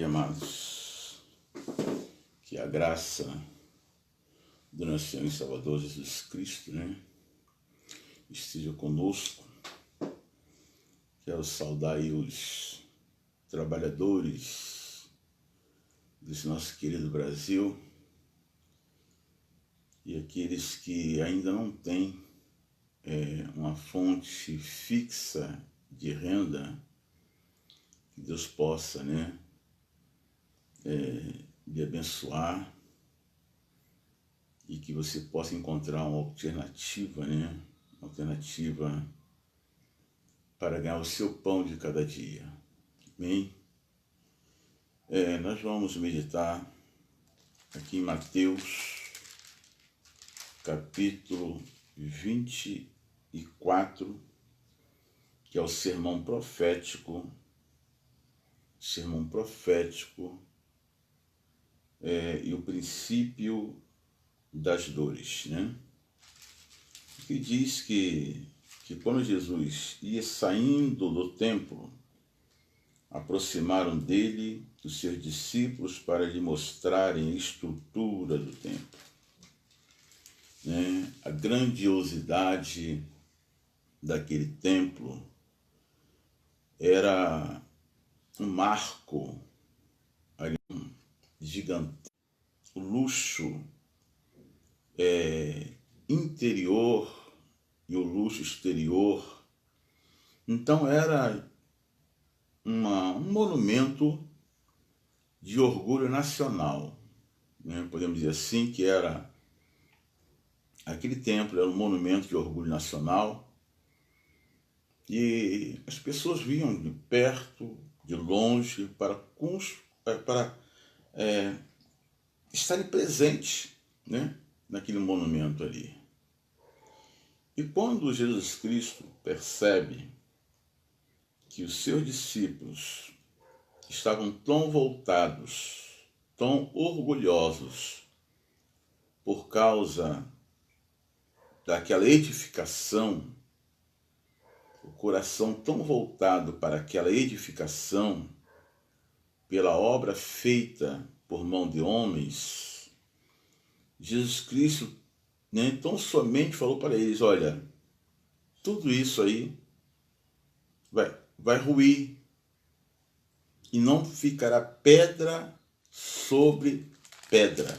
tarde, amados. Que a graça do nosso Senhor e Salvador Jesus Cristo, esteja conosco. Quero saudar aí os trabalhadores desse nosso querido Brasil e aqueles que ainda não têm uma fonte fixa de renda, que Deus possa, lhe abençoar e que você possa encontrar uma alternativa, uma alternativa para ganhar o seu pão de cada dia. Amém? Nós vamos meditar aqui em Mateus, capítulo 24, que é o sermão profético, e o princípio das dores, que diz que quando Jesus ia saindo do templo, aproximaram dele os seus discípulos para lhe mostrarem a estrutura do templo, a grandiosidade daquele templo. Era um marco gigante, o luxo interior e o luxo exterior. Então era um monumento de orgulho nacional, podemos dizer assim, que era aquele templo era um monumento de orgulho nacional, e as pessoas vinham de perto, de longe, para estarem presentes, naquele monumento ali. E quando Jesus Cristo percebe que os seus discípulos estavam tão voltados, tão orgulhosos por causa daquela edificação, o coração tão voltado para aquela edificação, pela obra feita por mão de homens, Jesus Cristo tão somente falou para eles: olha, tudo isso aí vai ruir e não ficará pedra sobre pedra,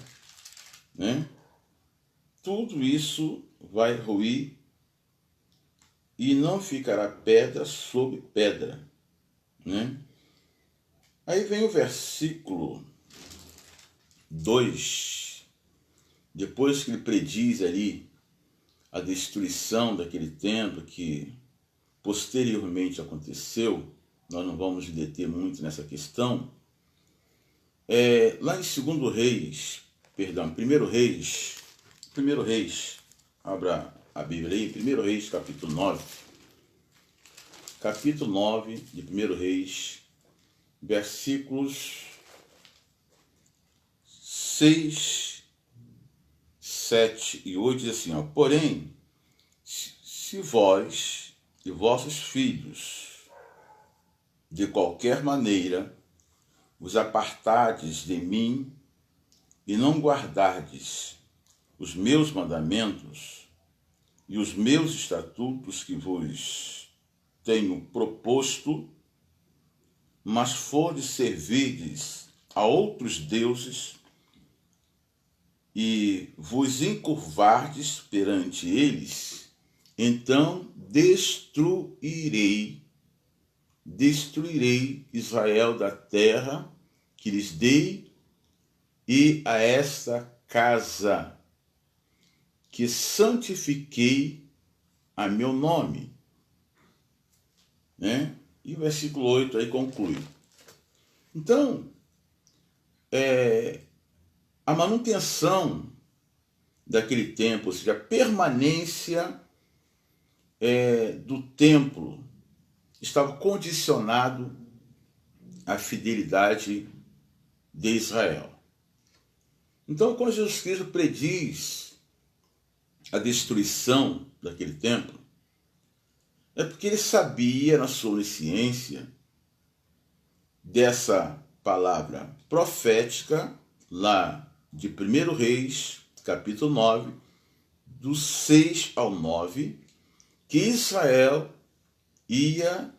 Tudo isso vai ruir e não ficará pedra sobre pedra, Aí vem o versículo 2, depois que ele prediz ali a destruição daquele templo que posteriormente aconteceu. Nós não vamos nos deter muito nessa questão. Lá em 1 Reis, abra a Bíblia aí, 1 Reis, capítulo 9. Capítulo 9 de 1 Reis, versículos 6, 7 e 8, diz assim: porém, se vós e vossos filhos, de qualquer maneira, vos apartardes de mim e não guardardes os meus mandamentos e os meus estatutos que vos tenho proposto, mas fordes servirdes a outros deuses e vos encurvardes perante eles, então destruirei Israel da terra que lhes dei e a esta casa que santifiquei a meu nome. E o versículo 8 aí conclui. Então, a manutenção daquele templo, ou seja, a permanência do templo, estava condicionado à fidelidade de Israel. Então, quando Jesus Cristo prediz a destruição daquele templo, é porque ele sabia, na sua onisciência, dessa palavra profética lá de 1 Reis, capítulo 9, do 6 ao 9, que Israel ia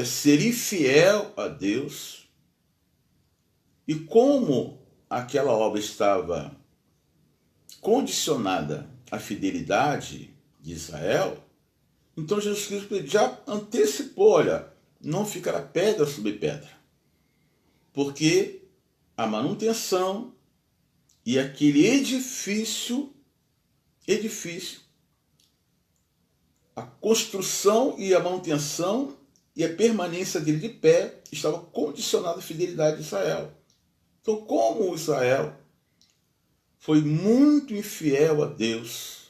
ser infiel a Deus, e como aquela obra estava condicionada à fidelidade de Israel, então Jesus Cristo já antecipou, olha, não ficará pedra sobre pedra, porque a manutenção e aquele edifício, a construção e a manutenção e a permanência dele de pé estava condicionada à fidelidade de Israel. Então, como Israel foi muito infiel a Deus,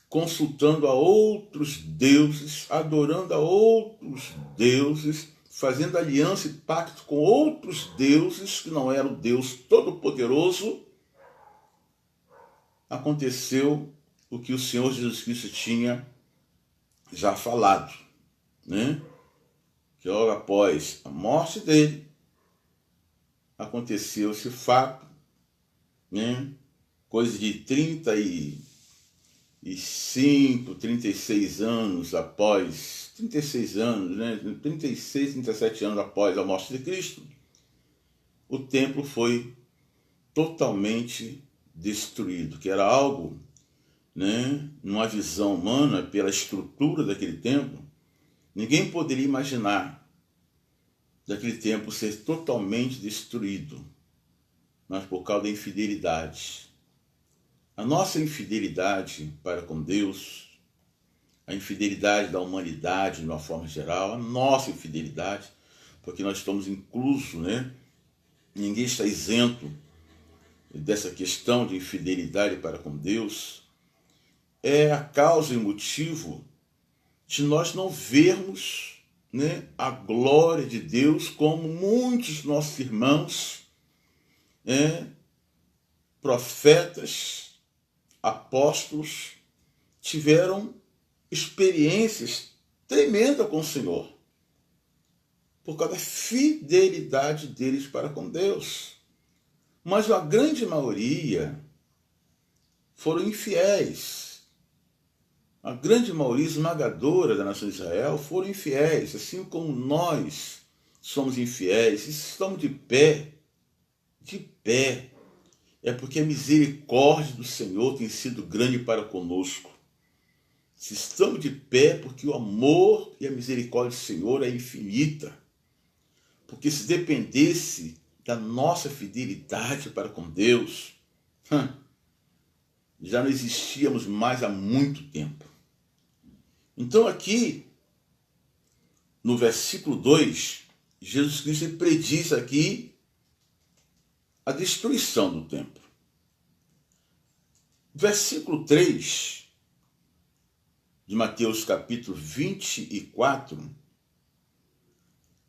consultando a outros deuses, adorando a outros deuses, fazendo aliança e pacto com outros deuses que não era o Deus Todo-Poderoso, aconteceu o que o Senhor Jesus Cristo tinha já falado, né? Que logo após a morte dele, aconteceu esse fato, né? Coisa de 35, 36 anos após, 36 anos, né? 36, 37 anos após a morte de Cristo, o templo foi totalmente destruído, que era algo, né, numa visão humana, pela estrutura daquele templo, ninguém poderia imaginar daquele templo ser totalmente destruído, mas por causa da infidelidade. A nossa infidelidade para com Deus, a infidelidade da humanidade de uma forma geral, a nossa infidelidade, porque nós estamos inclusos, né? Ninguém está isento dessa questão de infidelidade para com Deus, é a causa e motivo de nós não vermos, né, a glória de Deus como muitos nossos irmãos, profetas, apóstolos, tiveram experiências tremendas com o Senhor, por causa da fidelidade deles para com Deus. Mas a grande maioria foram infiéis. A grande maioria esmagadora da nação de Israel foram infiéis, assim como nós somos infiéis. E se estamos de pé, é porque a misericórdia do Senhor tem sido grande para conosco. Se estamos de pé, porque o amor e a misericórdia do Senhor é infinita. Porque se dependesse da nossa fidelidade para com Deus, já não existíamos mais há muito tempo. Então aqui, no versículo 2, Jesus Cristo prediz aqui a destruição do templo. Versículo 3 de Mateus capítulo 24,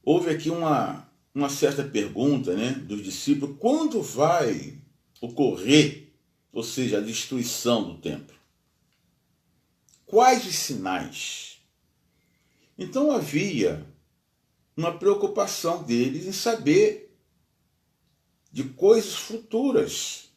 houve aqui uma certa pergunta, né, dos discípulos: quando vai ocorrer, ou seja, a destruição do templo? Quais os sinais? Então havia uma preocupação deles em saber de coisas futuras.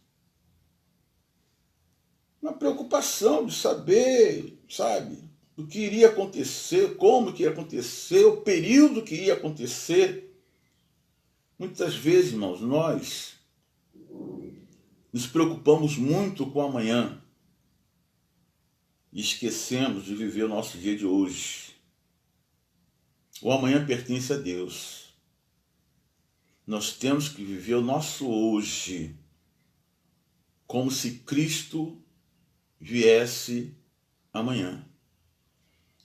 Uma preocupação de saber, sabe, do que iria acontecer, como que ia acontecer, o período que ia acontecer. Muitas vezes, irmãos, nós nos preocupamos muito com o amanhã e esquecemos de viver o nosso dia de hoje. O amanhã pertence a Deus. Nós temos que viver o nosso hoje como se Cristo viesse amanhã.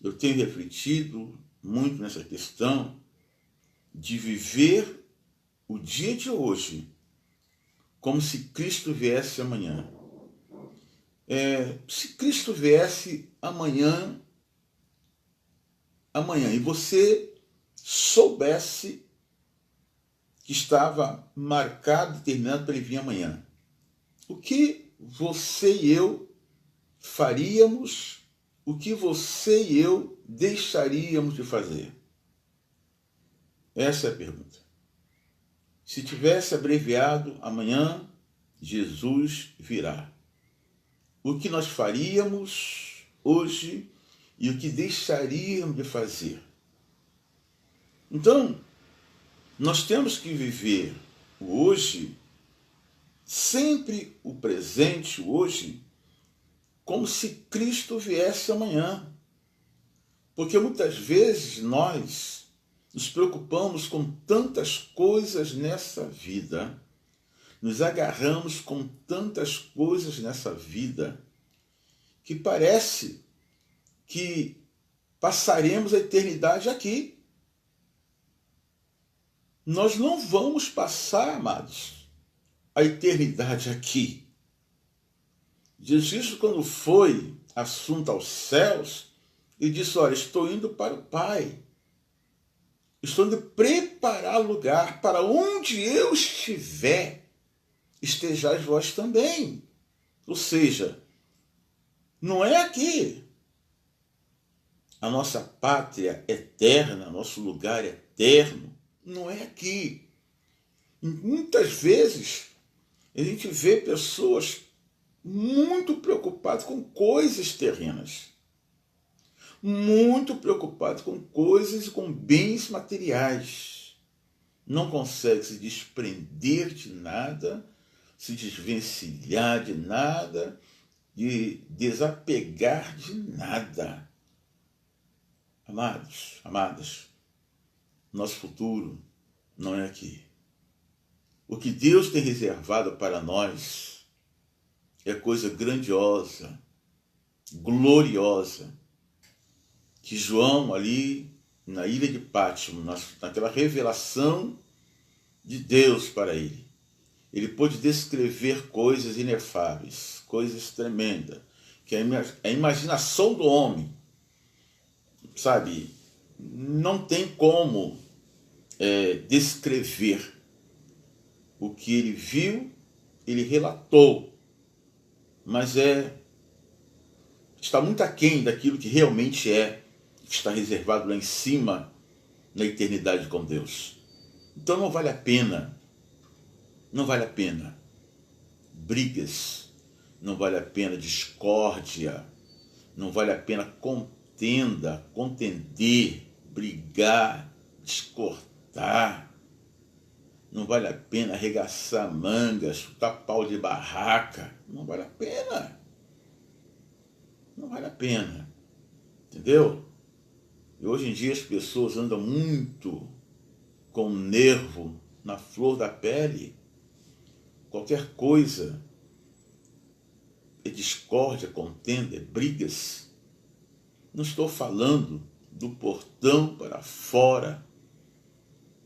Eu tenho refletido muito nessa questão de viver o dia de hoje como se Cristo viesse amanhã. Se Cristo viesse amanhã, e você soubesse que estava marcado, determinado para ele vir amanhã, o que você e eu faríamos, o que você e eu deixaríamos de fazer? Essa é a pergunta. Se tivesse abreviado, amanhã Jesus virá. O que nós faríamos hoje e o que deixaríamos de fazer? Então, nós temos que viver o hoje, sempre o presente, o hoje, como se Cristo viesse amanhã. Porque muitas vezes nós nos preocupamos com tantas coisas nessa vida, nos agarramos com tantas coisas nessa vida, que parece que passaremos a eternidade aqui. Nós não vamos passar, amados, a eternidade aqui. Jesus, quando foi assunto aos céus, ele disse: olha, estou indo para o Pai. Estou indo preparar lugar para onde eu estiver, estejais vós também. Ou seja, não é aqui. A nossa pátria eterna, nosso lugar eterno, não é aqui. E muitas vezes a gente vê pessoas muito preocupadas com coisas terrenas, muito preocupadas com coisas e com bens materiais. Não consegue se desprender de nada, se desvencilhar de nada, de desapegar de nada. Amados, amadas, nosso futuro não é aqui. O que Deus tem reservado para nós é coisa grandiosa, gloriosa, que João ali na ilha de Pátimo, naquela revelação de Deus para ele, ele pôde descrever coisas inefáveis, coisas tremendas, que a imaginação do homem, sabe, não tem como descrever o que ele viu, ele relatou, mas está muito aquém daquilo que realmente que está reservado lá em cima, na eternidade com Deus. Então não vale a pena brigas, não vale a pena discórdia, não vale a pena contender, brigar, discordar, não vale a pena arregaçar mangas, chutar pau de barraca, não vale a pena. Não vale a pena, entendeu? E hoje em dia as pessoas andam muito com o nervo na flor da pele. Qualquer coisa é discórdia, contenda, é brigas. Não estou falando do portão para fora,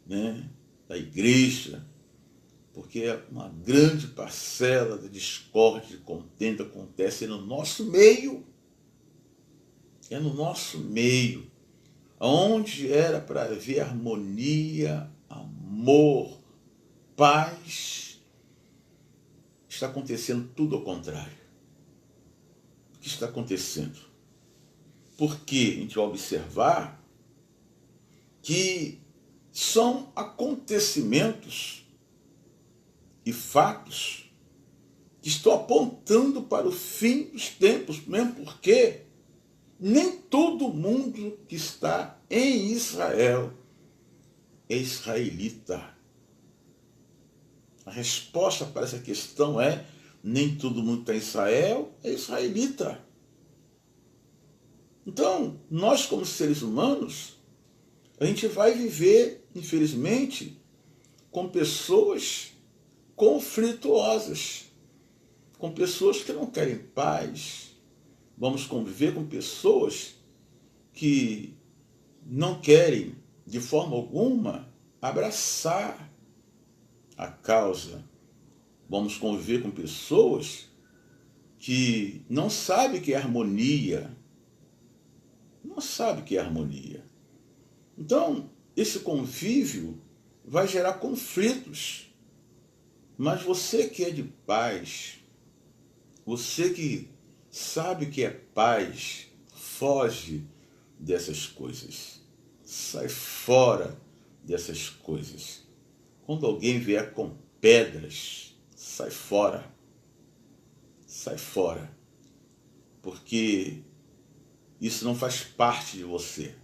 né, da igreja, porque uma grande parcela da discórdia e contenda acontece no nosso meio. É no nosso meio, onde era para haver harmonia, amor, paz, está acontecendo tudo ao contrário. O que está acontecendo? Porque a gente vai observar que são acontecimentos e fatos que estão apontando para o fim dos tempos, mesmo porque nem todo mundo que está em Israel é israelita. A resposta para essa questão é: nem todo mundo que está em Israel é israelita. Então, nós como seres humanos, a gente vai viver, infelizmente, com pessoas conflituosas, com pessoas que não querem paz. Vamos conviver com pessoas que não querem, de forma alguma, abraçar a causa. Vamos conviver com pessoas que não sabem o que é harmonia. Não sabem o que é harmonia. Então, esse convívio vai gerar conflitos. Mas você que é de paz, você que sabe o que é paz, foge dessas coisas. Sai fora dessas coisas. Quando alguém vier com pedras, sai fora. Sai fora. Porque isso não faz parte de você.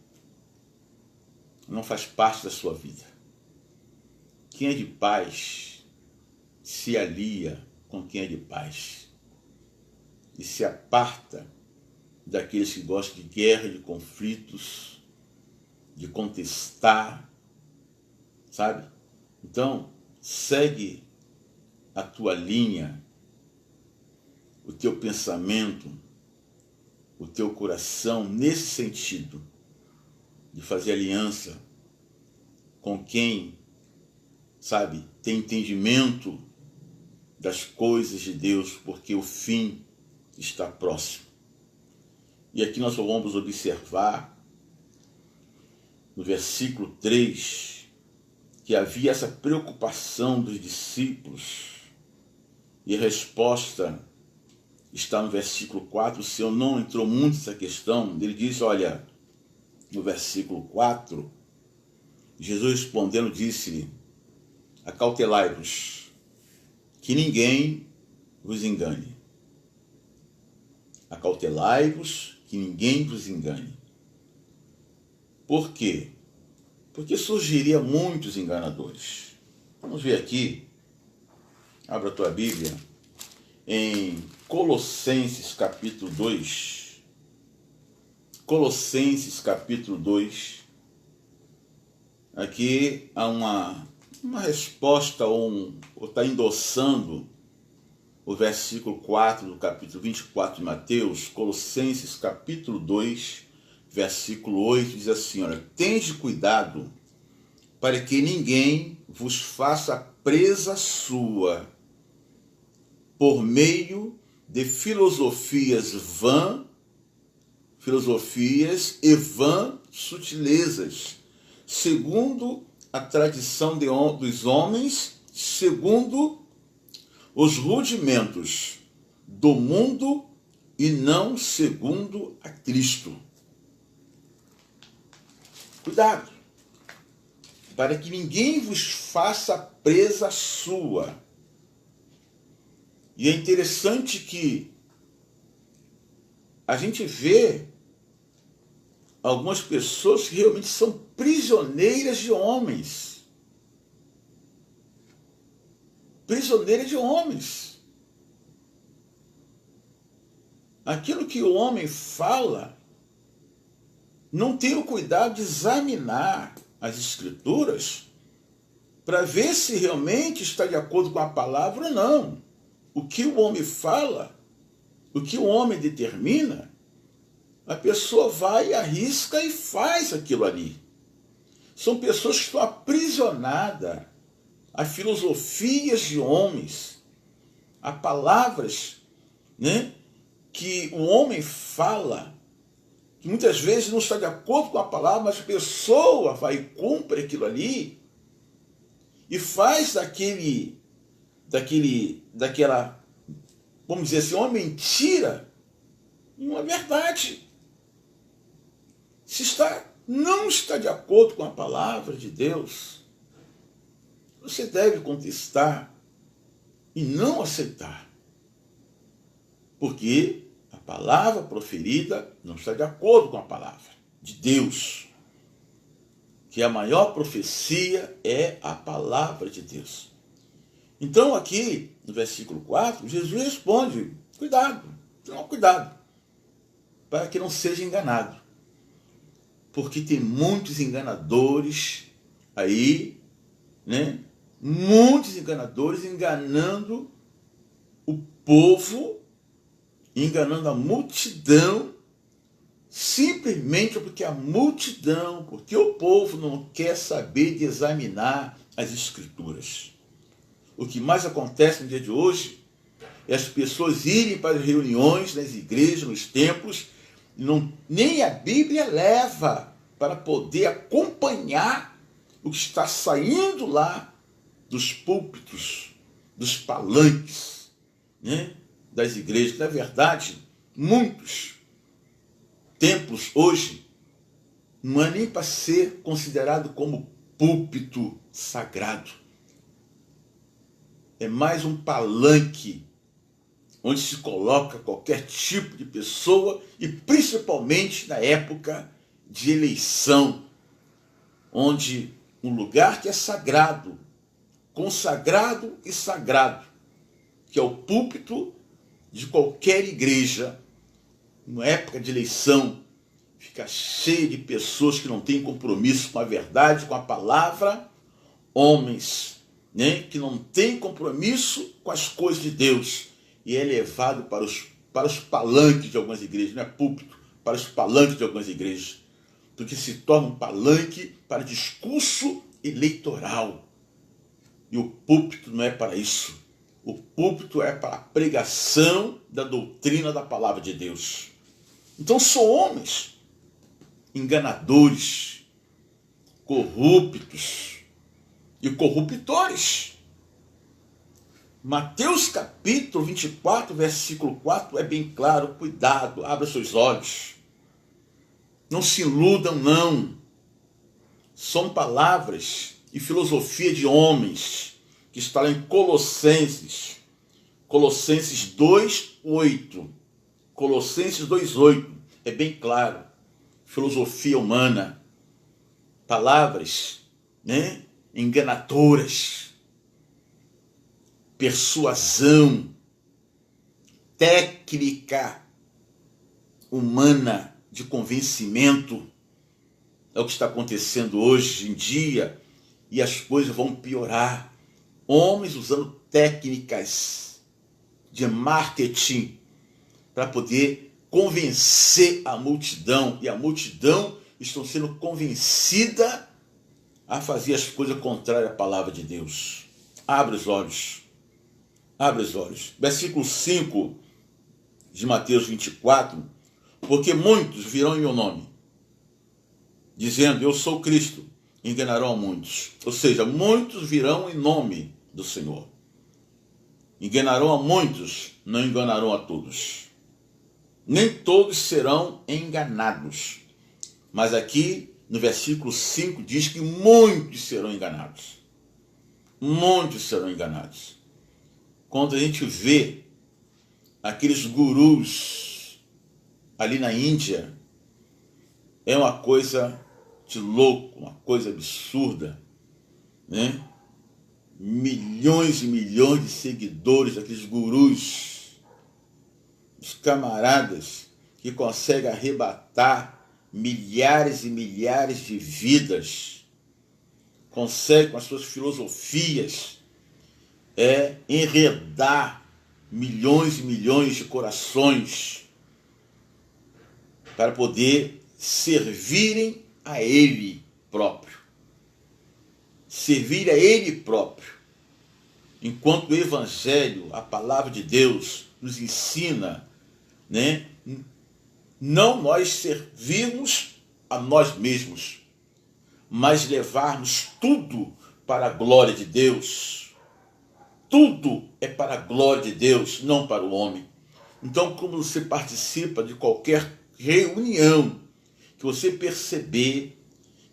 Não faz parte da sua vida. Quem é de paz se alia com quem é de paz. E se aparta daqueles que gostam de guerra, de conflitos, de contestar, sabe? Então, segue a tua linha, o teu pensamento, o teu coração nesse sentido de fazer aliança com quem, sabe, tem entendimento das coisas de Deus, porque o fim está próximo. E aqui nós vamos observar no versículo 3 que havia essa preocupação dos discípulos, e a resposta está no versículo 4. O Senhor não entrou muito nessa questão. Ele diz, olha, no versículo 4, Jesus respondendo disse-lhe, acautelai-vos, que ninguém vos engane. Acautelai-vos, que ninguém vos engane. Por quê? Porque surgiria muitos enganadores. Vamos ver aqui, abra a tua Bíblia, em Colossenses capítulo 2. Colossenses capítulo 2. Aqui há uma resposta, ou está endossando o versículo 4 do capítulo 24 de Mateus. Colossenses capítulo 2, versículo 8, diz assim, olha, tende cuidado para que ninguém vos faça presa sua por meio de filosofias e vãs sutilezas, segundo a tradição dos homens, segundo os rudimentos do mundo e não segundo a Cristo. Cuidado, para que ninguém vos faça presa sua. E é interessante que a gente vê algumas pessoas que realmente são prisioneiras de homens. Prisioneiras de homens. Aquilo que o homem fala, não tem o cuidado de examinar as Escrituras para ver se realmente está de acordo com a palavra ou não. O que o homem fala, o que o homem determina, a pessoa vai, arrisca e faz aquilo ali. São pessoas que estão aprisionadas a filosofias de homens, a palavras, né, que o homem fala, que muitas vezes não está de acordo com a palavra, mas a pessoa vai e cumpre aquilo ali e faz daquela, vamos dizer assim, uma mentira em uma verdade. Se não está de acordo com a palavra de Deus, você deve contestar e não aceitar. Porque a palavra proferida não está de acordo com a palavra de Deus. Que a maior profecia é a palavra de Deus. Então aqui, no versículo 4, Jesus responde, cuidado, tenha cuidado, para que não seja enganado. Porque tem muitos enganadores aí, né? Muitos enganadores enganando o povo, enganando a multidão, simplesmente porque a multidão, porque o povo não quer saber de examinar as Escrituras. O que mais acontece no dia de hoje é as pessoas irem para as reuniões nas igrejas, nos templos, nem a Bíblia leva para poder acompanhar o que está saindo lá dos púlpitos, dos palanques, né, das igrejas. Na verdade, muitos templos hoje não é nem para ser considerado como púlpito sagrado, é mais um palanque onde se coloca qualquer tipo de pessoa, e principalmente na época de eleição, onde um lugar que é sagrado, consagrado e sagrado, que é o púlpito de qualquer igreja, na época de eleição, fica cheio de pessoas que não têm compromisso com a verdade, com a palavra, homens, né, que não têm compromisso com as coisas de Deus, e é levado para os palanques de algumas igrejas, não é púlpito, para os palanques de algumas igrejas, porque se torna um palanque para discurso eleitoral. E o púlpito não é para isso. O púlpito é para a pregação da doutrina da palavra de Deus. Então são homens enganadores, corruptos e corruptores. Mateus capítulo 24, versículo 4 é bem claro. Cuidado, abra seus olhos. Não se iludam, não. São palavras e filosofia de homens, que está lá em Colossenses 2:8. Colossenses 2:8. É bem claro. Filosofia humana. Palavras, né, enganadoras. Persuasão, técnica humana de convencimento. É o que está acontecendo hoje em dia, e as coisas vão piorar. Homens usando técnicas de marketing para poder convencer a multidão, e a multidão está sendo convencida a fazer as coisas contrárias à palavra de Deus. Abre os olhos. Abre os olhos. Versículo 5 de Mateus 24. Porque muitos virão em meu nome, dizendo, eu sou Cristo, enganarão a muitos. Ou seja, muitos virão em nome do Senhor. Enganarão a muitos, não enganarão a todos. Nem todos serão enganados. Mas aqui, no versículo 5, diz que muitos serão enganados. Muitos serão enganados. Quando a gente vê aqueles gurus ali na Índia, é uma coisa de louco, uma coisa absurda, né? Milhões e milhões de seguidores daqueles gurus, os camaradas que conseguem arrebatar milhares e milhares de vidas, conseguem com as suas filosofias enredar milhões e milhões de corações para poder servirem a ele próprio. Servir a ele próprio. Enquanto o Evangelho, a palavra de Deus, nos ensina, né, não nós servirmos a nós mesmos, mas levarmos tudo para a glória de Deus. Tudo é para a glória de Deus, não para o homem. Então, como você participa de qualquer reunião, que você perceber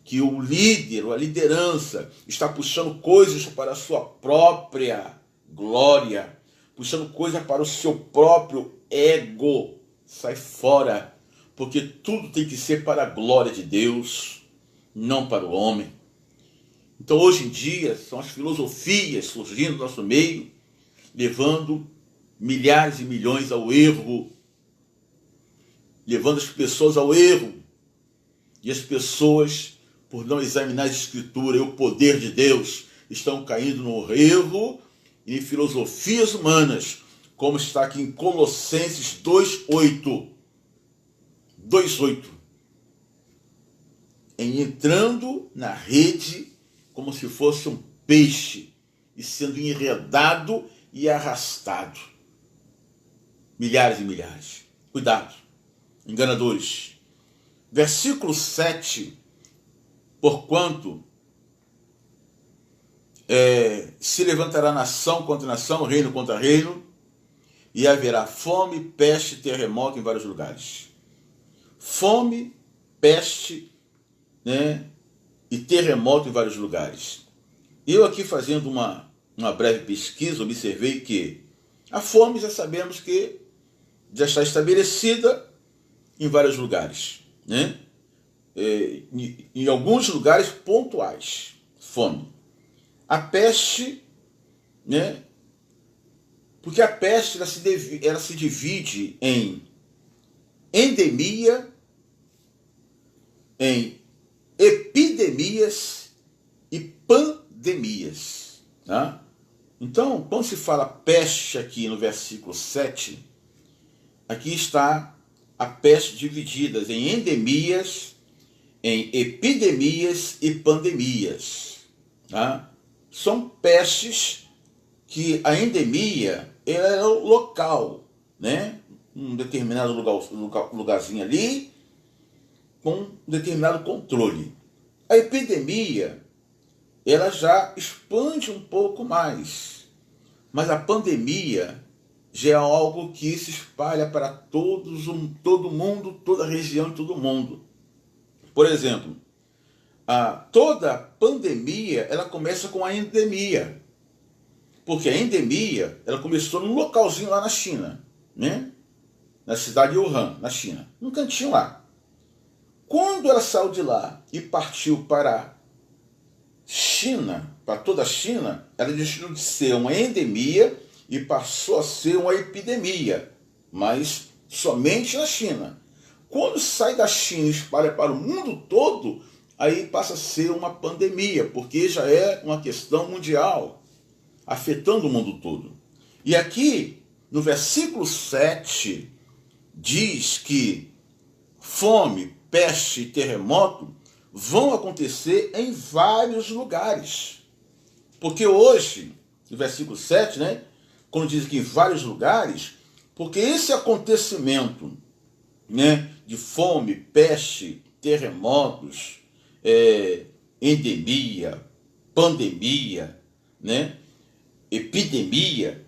que o líder ou a liderança está puxando coisas para a sua própria glória, puxando coisas para o seu próprio ego, sai fora, porque tudo tem que ser para a glória de Deus, não para o homem. Então, hoje em dia, são as filosofias surgindo no nosso meio, levando milhares e milhões ao erro, levando as pessoas ao erro, e as pessoas, por não examinar a Escritura e o poder de Deus, estão caindo no erro e em filosofias humanas, como está aqui em Colossenses 2:8. 2:8. Entrando na rede como se fosse um peixe e sendo enredado e arrastado. Milhares e milhares. Cuidado, enganadores. Versículo 7. Porquanto se levantará nação contra nação, reino contra reino, e haverá fome, peste e terremoto em vários lugares. Fome, peste, né, e terremoto em vários lugares. Eu aqui fazendo uma uma breve pesquisa, observei que a fome já sabemos que já está estabelecida em vários lugares, né? Em alguns lugares pontuais, fome. A peste, né? Porque a peste ela se divide em endemia, em epidemias e pandemias. Tá? Então, quando se fala peste aqui no versículo 7, aqui está a peste dividida em endemias, em epidemias e pandemias. Tá? São pestes que a endemia é o local, né? Um determinado lugarzinho ali, com um determinado controle. A epidemia, ela já expande um pouco mais, mas a pandemia já é algo que se espalha para todo mundo, toda a região e todo mundo. Por exemplo, toda pandemia ela começa com a endemia, porque a endemia ela começou num localzinho lá na China, né? Na cidade de Wuhan, na China, num cantinho lá. Quando ela saiu de lá e partiu para China, para toda a China, ela deixou de ser uma endemia e passou a ser uma epidemia, mas somente na China. Quando sai da China e espalha para o mundo todo, aí passa a ser uma pandemia, porque já é uma questão mundial, afetando o mundo todo. E aqui, no versículo 7, diz que fome, peste e terremoto vão acontecer em vários lugares. Porque hoje, no versículo 7, né, quando diz que em vários lugares, porque esse acontecimento, né, de fome, peste, terremotos, endemia, pandemia, né, epidemia,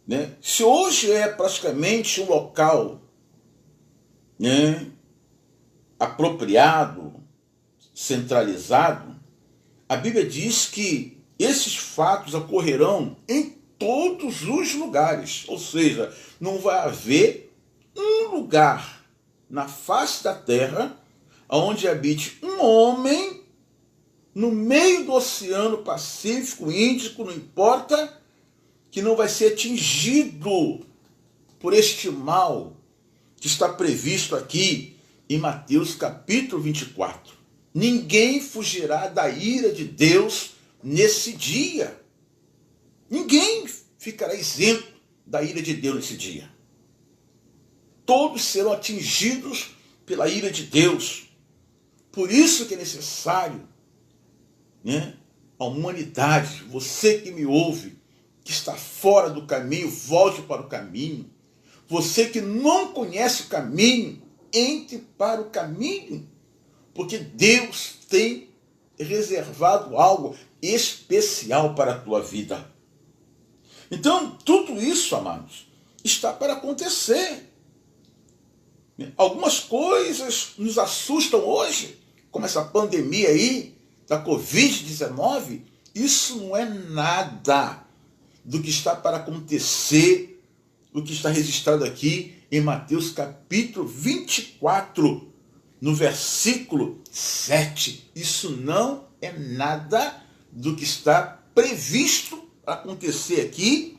né, se hoje é praticamente um local, né, apropriado, centralizado, a Bíblia diz que esses fatos ocorrerão em todos os lugares. Ou seja, não vai haver um lugar na face da terra onde habite um homem no meio do Oceano Pacífico, Índico, não importa, que não vai ser atingido por este mal que está previsto aqui em Mateus capítulo 24. Ninguém fugirá da ira de Deus nesse dia. Ninguém ficará isento da ira de Deus nesse dia. Todos serão atingidos pela ira de Deus. Por isso que é necessário, né, a humanidade, você que me ouve, que está fora do caminho, volte para o caminho. Você que não conhece o caminho, entre para o caminho, porque Deus tem reservado algo especial para a tua vida. Então, tudo isso, amados, está para acontecer. Algumas coisas nos assustam hoje, como essa pandemia aí, da Covid-19, isso não é nada do que está para acontecer, o que está registrado aqui em Mateus capítulo 24, no versículo 7. Isso não é nada do que está previsto para acontecer aqui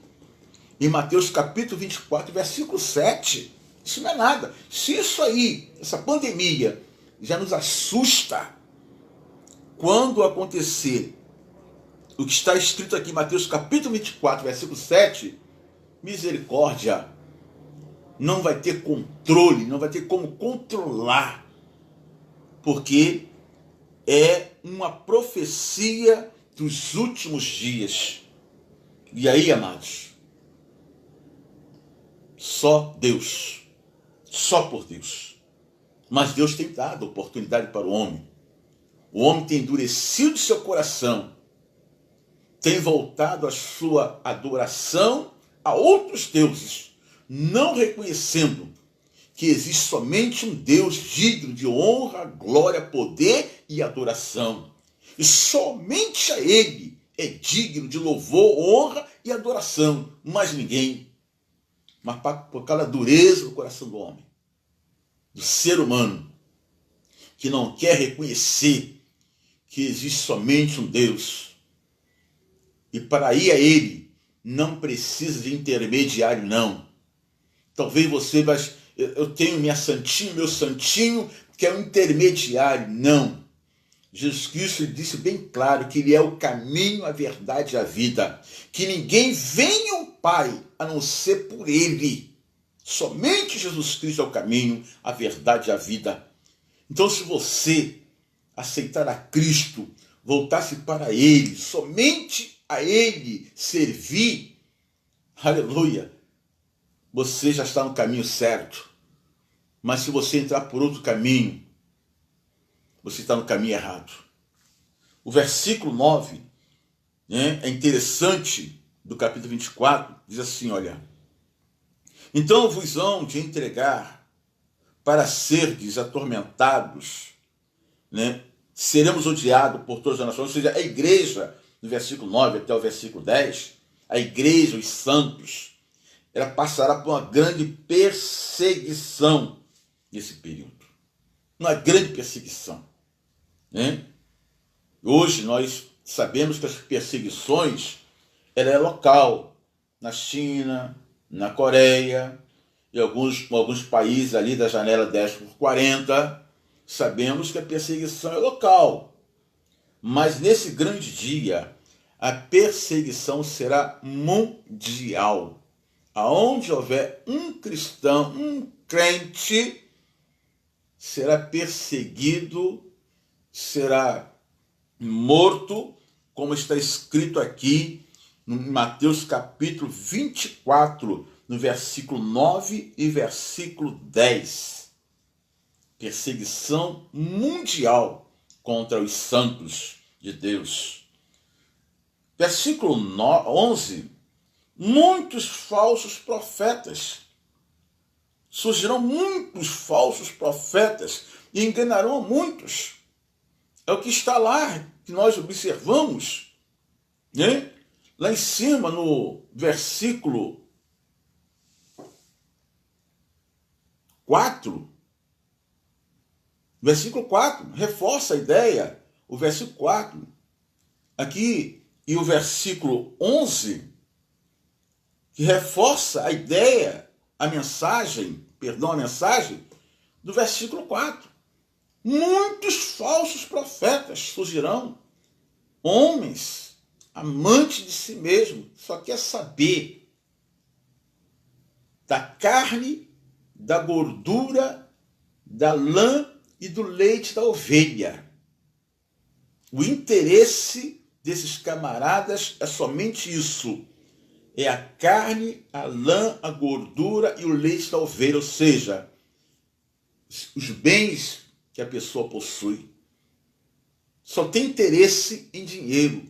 em Mateus capítulo 24, versículo 7. Isso não é nada. Se isso aí, essa pandemia, já nos assusta, quando acontecer o que está escrito aqui em Mateus capítulo 24, versículo 7, misericórdia, não vai ter controle, não vai ter como controlar, porque é uma profecia dos últimos dias. E aí, amados, só Deus, só por Deus. Mas Deus tem dado oportunidade para o homem. O homem tem endurecido seu coração, tem voltado a sua adoração a outros deuses, não reconhecendo que existe somente um Deus digno de honra, glória, poder e adoração. E somente a Ele é digno de louvor, honra e adoração, mais ninguém. Mas por causa da dureza do coração do homem, do ser humano, que não quer reconhecer que existe somente um Deus, e para ir a Ele não precisa de intermediário, não. Talvez você vai... Eu tenho minha santinha, meu santinho, que é um intermediário. Não. Jesus Cristo disse bem claro que Ele é o caminho, a verdade e a vida. Que ninguém venha ao Pai a não ser por Ele. Somente Jesus Cristo é o caminho, a verdade e a vida. Então, se você aceitar a Cristo, voltar-se para Ele, somente a Ele servir, aleluia, você já está no caminho certo. Mas se você entrar por outro caminho, você está no caminho errado. O versículo 9, né, é interessante, do capítulo 24, diz assim, olha: então vos hão de entregar para serdes atormentados, né? Seremos odiados por todas as nações. Ou seja, a igreja, do versículo 9 até o versículo 10, a igreja, os santos, ela passará por uma grande perseguição nesse período. Uma grande perseguição, né? Hoje nós sabemos que as perseguições ela é local, na China, na Coreia, e alguns países ali da janela 10/40, sabemos que a perseguição é local. Mas nesse grande dia, a perseguição será mundial. Aonde houver um cristão, um crente, será perseguido, será morto, como está escrito aqui em Mateus capítulo 24, no versículo 9 e versículo 10. Perseguição mundial contra os santos de Deus. Versículo 11. Muitos falsos profetas. Surgirão muitos falsos profetas e enganarão muitos. É o que está lá, que nós observamos, né? Lá em cima, no versículo 4, versículo 4, reforça a ideia. O versículo 4, aqui, e o versículo 11, que reforça a ideia, a mensagem do versículo 4. Muitos falsos profetas surgirão, homens amantes de si mesmo, só quer saber da carne, da gordura, da lã e do leite da ovelha. O interesse desses camaradas é somente isso. É a carne, a lã, a gordura e o leite da ovelha, ou seja, os bens que a pessoa possui. Só tem interesse em dinheiro.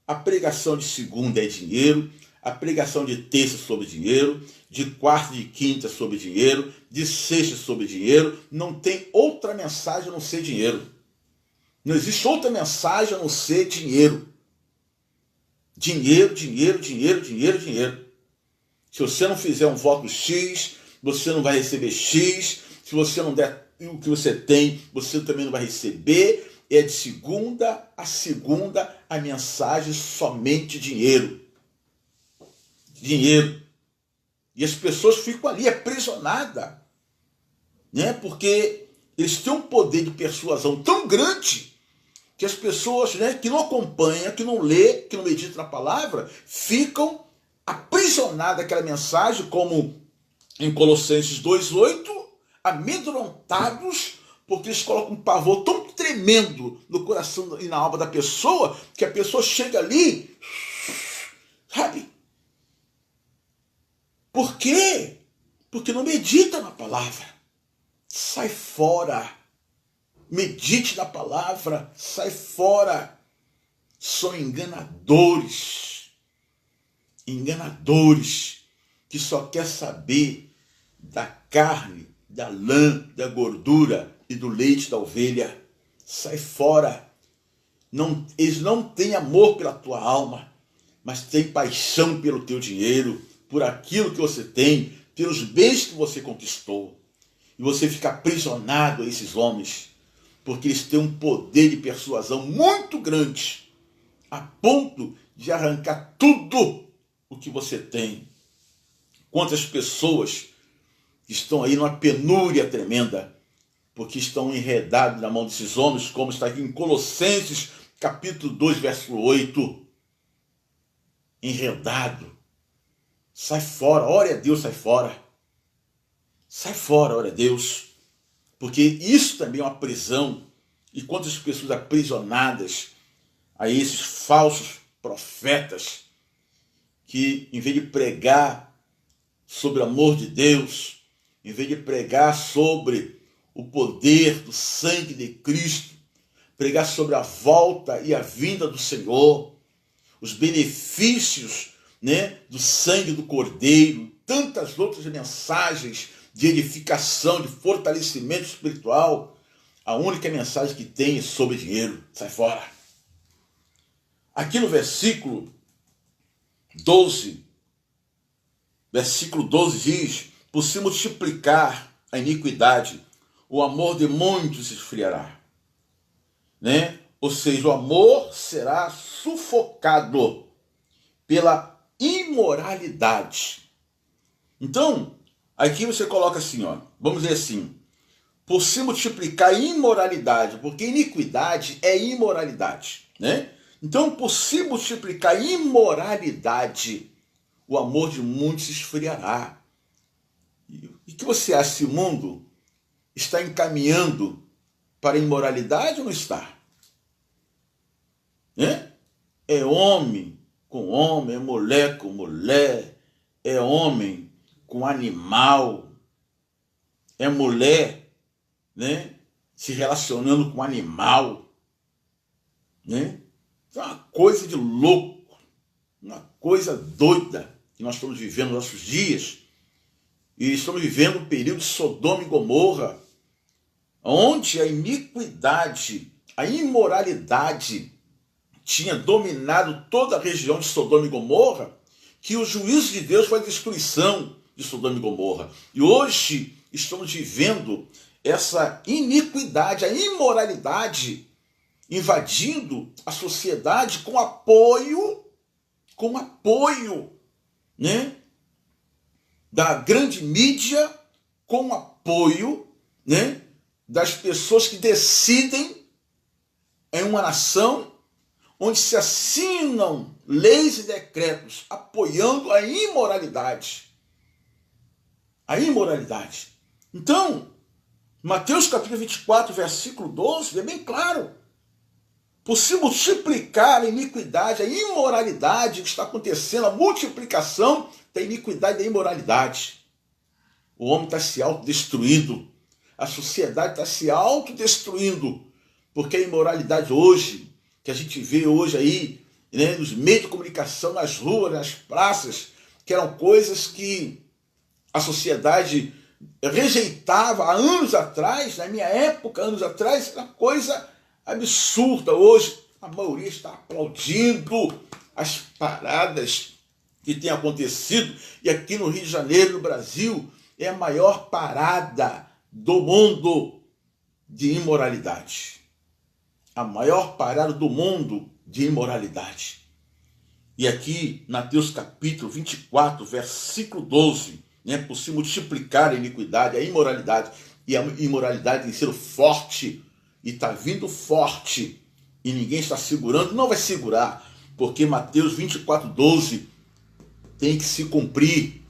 A pregação de segunda é dinheiro, a pregação de terça sobre dinheiro, de quarta e de quinta sobre dinheiro, de sexta sobre dinheiro. Não tem outra mensagem a não ser dinheiro. Não existe outra mensagem a não ser dinheiro. Dinheiro, dinheiro, dinheiro, dinheiro, dinheiro. Se você não fizer um voto X, você não vai receber X. Se você não der o que você tem, você também não vai receber. É de segunda a segunda a mensagem somente dinheiro. Dinheiro. E as pessoas ficam ali aprisionadas, né? Porque eles têm um poder de persuasão tão grande que as pessoas, né, que não acompanham, que não lê, que não meditam na palavra, ficam aprisionadas àquela mensagem, como em Colossenses 2:8, amedrontados, porque eles colocam um pavor tão tremendo no coração e na alma da pessoa, que a pessoa chega ali, sabe? Por quê? Porque não medita na palavra. Sai fora. Medite na palavra. Sai fora. São enganadores. Enganadores que só quer saber da carne, da lã, da gordura e do leite da ovelha. Sai fora. Eles não têm amor pela tua alma, mas têm paixão pelo teu dinheiro, por aquilo que você tem, pelos bens que você conquistou. E você fica aprisionado a esses homens, porque eles têm um poder de persuasão muito grande, a ponto de arrancar tudo o que você tem. Quantas pessoas estão aí numa penúria tremenda, porque estão enredados na mão desses homens, como está aqui em Colossenses, capítulo 2, verso 8. Enredado. Sai fora, ore a Deus, sai fora. Sai fora, ore a Deus. Porque isso também é uma prisão. E quantas pessoas aprisionadas a esses falsos profetas que, em vez de pregar sobre o amor de Deus, em vez de pregar sobre o poder do sangue de Cristo, pregar sobre a volta e a vinda do Senhor, os benefícios, né, do sangue do Cordeiro, tantas outras mensagens de edificação, de fortalecimento espiritual, a única mensagem que tem é sobre dinheiro. Sai fora. Aqui no versículo 12 diz: por se multiplicar a iniquidade, o amor de muitos se esfriará. Né? Ou seja, o amor será sufocado pela imoralidade. Então, aqui você coloca assim, ó, vamos dizer assim, por se multiplicar a imoralidade, porque iniquidade é imoralidade, né? Então, por se multiplicar a imoralidade, o amor de muitos se esfriará. E o que você acha? Esse mundo está encaminhando para a imoralidade ou não está? É homem com homem, é mulher com mulher, é homem com animal, é mulher, né, se relacionando com animal, né? É uma coisa de louco, uma coisa doida que nós estamos vivendo nos nossos dias. E estamos vivendo um período de Sodoma e Gomorra, onde a iniquidade, a imoralidade tinha dominado toda a região de Sodoma e Gomorra, que o juízo de Deus foi a destruição de Sodoma e Gomorra. E hoje estamos vivendo essa iniquidade, a imoralidade, invadindo a sociedade com apoio, né, da grande mídia, com apoio, né, das pessoas que decidem em uma nação onde se assinam leis e decretos apoiando a imoralidade. A imoralidade. Então, Mateus capítulo 24, versículo 12, é bem claro. Por se multiplicar a iniquidade, a imoralidade que está acontecendo, a multiplicação da iniquidade e da imoralidade. O homem está se autodestruindo. A sociedade está se autodestruindo. Porque a imoralidade hoje, que a gente vê hoje aí, né, nos meios de comunicação, nas ruas, nas praças, que eram coisas que a sociedade rejeitava há anos atrás, na minha época, anos atrás, era coisa absurda. Hoje, a maioria está aplaudindo as paradas que têm acontecido. E aqui no Rio de Janeiro, no Brasil, é a maior parada do mundo de imoralidade. A maior parada do mundo de imoralidade. E aqui, Mateus capítulo 24, versículo 12, né, por se multiplicar a iniquidade, a imoralidade, e a imoralidade tem sido forte, e está vindo forte, e ninguém está segurando, não vai segurar, porque Mateus 24, 12 tem que se cumprir,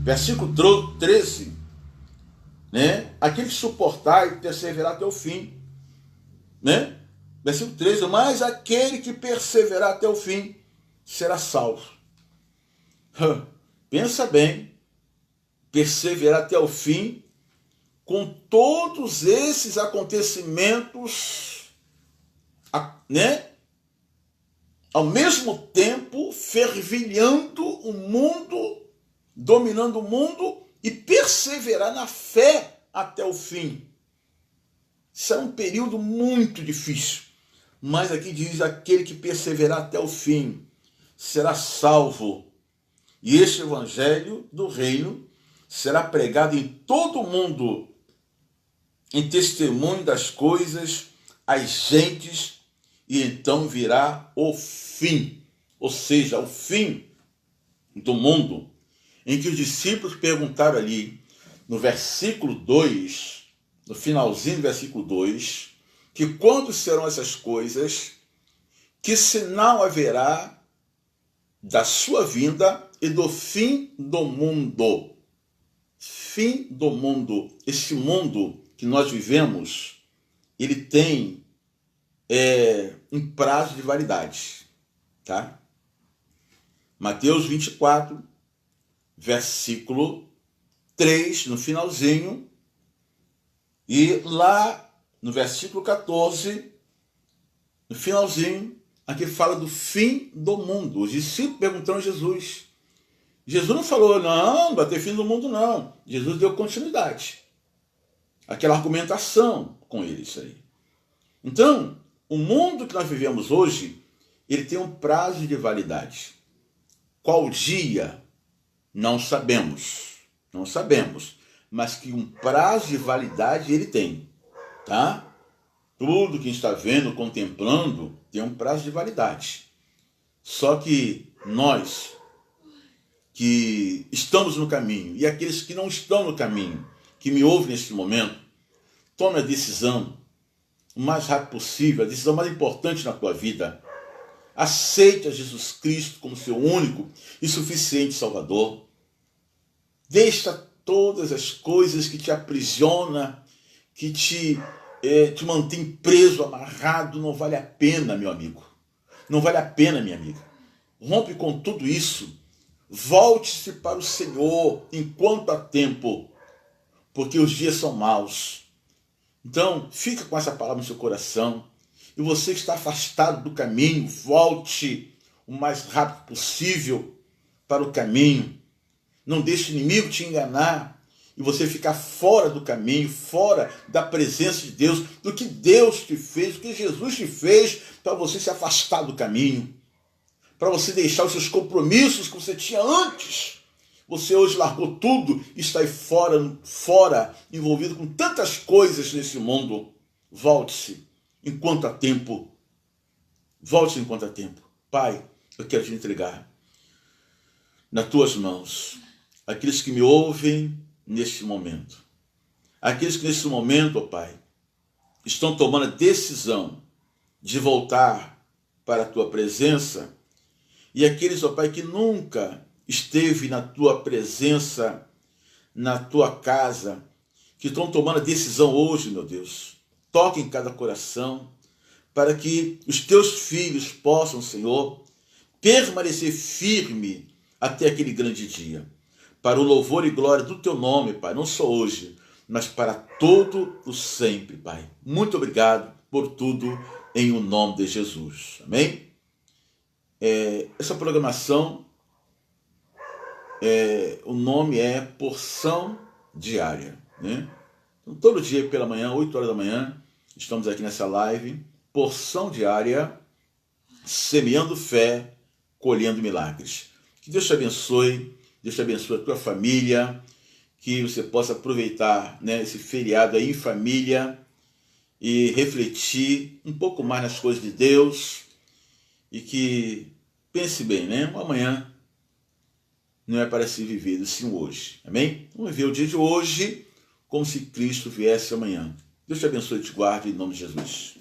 Versículo 13, né? Aquele que suportar e perseverar até o fim, né? Versículo 13, mas aquele que perseverar até o fim será salvo. Pensa bem, perseverar até o fim com todos esses acontecimentos, né? Ao mesmo tempo fervilhando o mundo, dominando o mundo, e perseverar na fé até o fim. Será um período muito difícil. Mas aqui diz, aquele que perseverar até o fim será salvo. E este evangelho do reino será pregado em todo o mundo, em testemunho das coisas, às gentes, e então virá o fim. Ou seja, o fim do mundo, em que os discípulos perguntaram ali, no versículo 2, no finalzinho do versículo 2, que quando serão essas coisas, que sinal haverá da sua vinda e do fim do mundo. Fim do mundo. Esse mundo que nós vivemos, ele tem um prazo de validade. Tá? Mateus 24, versículo 3, no finalzinho, e lá no versículo 14, no finalzinho, aqui fala do fim do mundo. Os discípulos perguntaram a Jesus. Jesus não falou, não vai ter fim do mundo, não. Jesus deu continuidade. Aquela argumentação com eles aí. Então, o mundo que nós vivemos hoje, ele tem um prazo de validade. Qual dia? Não sabemos. Não sabemos. Mas que um prazo de validade ele tem. Tá? Tudo que está vendo, contemplando, tem um prazo de validade. Só que nós que estamos no caminho e aqueles que não estão no caminho, que me ouvem neste momento, tome a decisão o mais rápido possível, a decisão mais importante na tua vida. Aceite a Jesus Cristo como seu único e suficiente Salvador. Deixa todas as coisas que te aprisionam, que te mantém preso, amarrado. Não vale a pena, meu amigo. Não vale a pena, minha amiga. Rompe com tudo isso. Volte-se para o Senhor enquanto há tempo, porque os dias são maus. Então, fica com essa palavra no seu coração. E você que está afastado do caminho, volte o mais rápido possível para o caminho. Não deixe o inimigo te enganar e você ficar fora do caminho, fora da presença de Deus, do que Deus te fez, do que Jesus te fez, para você se afastar do caminho, para você deixar os seus compromissos que você tinha antes. Você hoje largou tudo e está aí fora, envolvido com tantas coisas nesse mundo. Volte-se enquanto há tempo. Volte-se enquanto há tempo. Pai, eu quero te entregar nas tuas mãos aqueles que me ouvem neste momento. Aqueles que nesse momento, ó Pai, estão tomando a decisão de voltar para a tua presença, e aqueles, ó Pai, que nunca esteve na tua presença, na tua casa, que estão tomando a decisão hoje, meu Deus. Toque em cada coração, para que os teus filhos possam, Senhor, permanecer firme até aquele grande dia, para o louvor e glória do teu nome, Pai, não só hoje, mas para todo o sempre, Pai. Muito obrigado por tudo, em o nome de Jesus. Amém? Essa programação, o nome é Porção Diária, né? Então, todo dia pela manhã, 8 horas da manhã, estamos aqui nessa live, Porção Diária, semeando fé, colhendo milagres. Que Deus te abençoe, Deus te abençoe a tua família, que você possa aproveitar, né, esse feriado aí em família e refletir um pouco mais nas coisas de Deus, e que pense bem, né? O amanhã não é para ser vivido, sim hoje. Amém? Vamos viver o dia de hoje como se Cristo viesse amanhã. Deus te abençoe e te guarde em nome de Jesus.